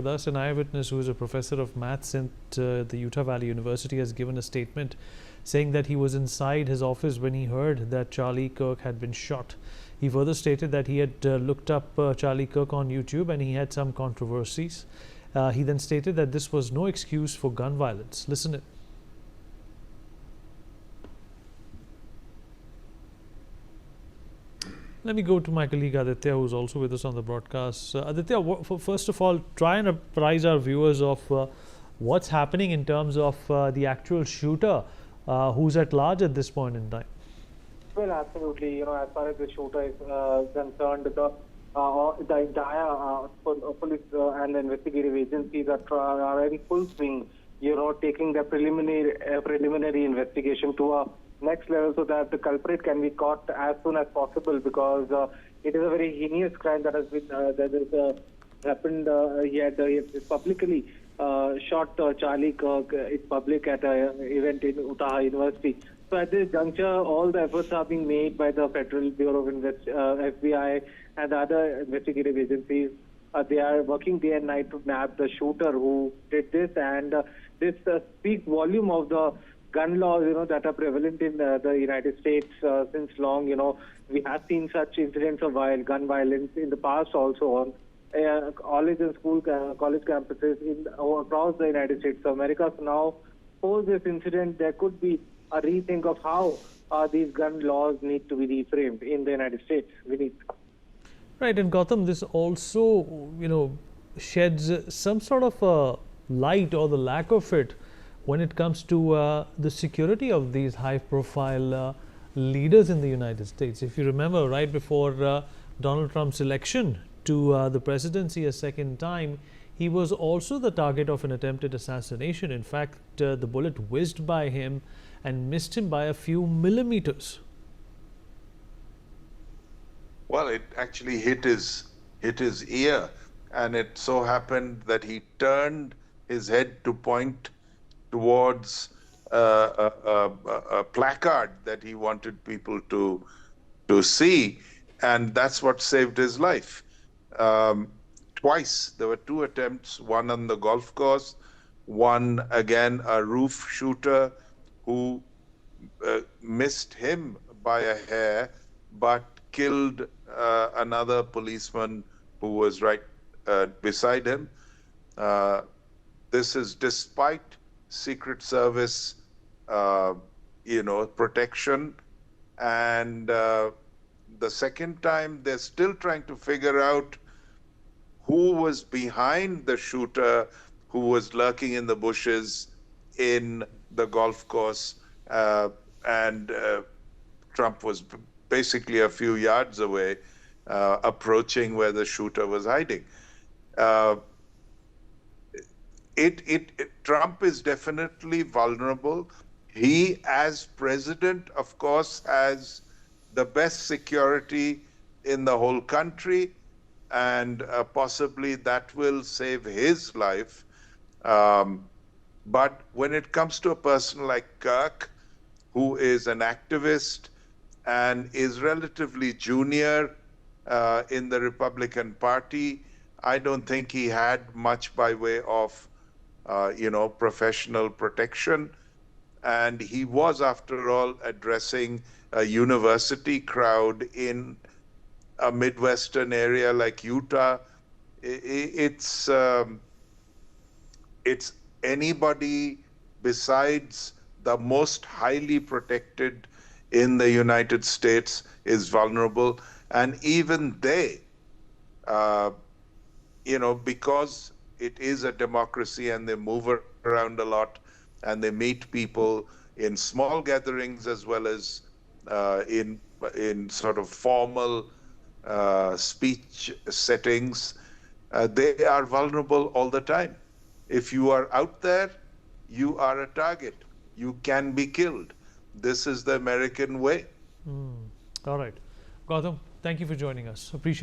With us, an eyewitness who is a professor of maths at the Utah Valley University has given a statement saying that he was inside his office when he heard that Charlie Kirk had been shot. He further stated that he had looked up Charlie Kirk on YouTube and he had some controversies. He then stated that this was no excuse for gun violence. Listen it. Let me go to my colleague Aditya, who's also with us on the broadcast. Aditya, first of all, try and apprise our viewers of what's happening in terms of the actual shooter who's at large at this point in time. Well, absolutely. You know, as far as the shooter is concerned, the entire police and investigative agencies are in full swing. You know, taking the preliminary investigation to a next level so that the culprit can be caught as soon as possible, because it is a very heinous crime that has been happened. He had publicly shot Charlie Kirk in public at an event in Utah University. So at this juncture, all the efforts are being made by the Federal Bureau of FBI and other investigative agencies. They are working day and night to nab the shooter who did this, and this speaks volume of the gun laws, you know, that are prevalent in the United States since long. You know, we have seen such incidents of gun violence in the past also on college and college campuses across the United States of America. So now, post this incident, there could be a rethink of how these gun laws need to be reframed in the United States. Right, and Gautam, this also, you know, sheds some sort of a light, or the lack of it, when it comes to the security of these high-profile leaders in the United States. If you remember, right before Donald Trump's election to the presidency a second time, he was also the target of an attempted assassination. In fact, the bullet whizzed by him and missed him by a few millimeters. Well, it actually hit his ear, and it so happened that he turned his head to point towards a placard that he wanted people to see, and that's what saved his life. Twice, there were two attempts, one on the golf course, one again a roof shooter who missed him by a hair, but killed another policeman who was right beside him. This is despite Secret Service, you know, protection. And the second time, they're still trying to figure out who was behind the shooter who was lurking in the bushes in the golf course. And Trump was basically a few yards away, approaching where the shooter was hiding. Trump is definitely vulnerable. He, as president, of course, has the best security in the whole country, and possibly that will save his life. But when it comes to a person like Kirk, who is an activist and is relatively junior in the Republican Party, I don't think he had much by way of you know, professional protection. And he was, after all, addressing a university crowd in a Midwestern area like Utah. It's anybody besides the most highly protected in the United States is vulnerable. And even they, you know, because it is a democracy and they move around a lot and they meet people in small gatherings as well as in sort of formal speech settings, they are vulnerable all the time. If you are out there, you are a target. You can be killed. This is the American way. All right. Gautam, thank you for joining us. Appreciate it.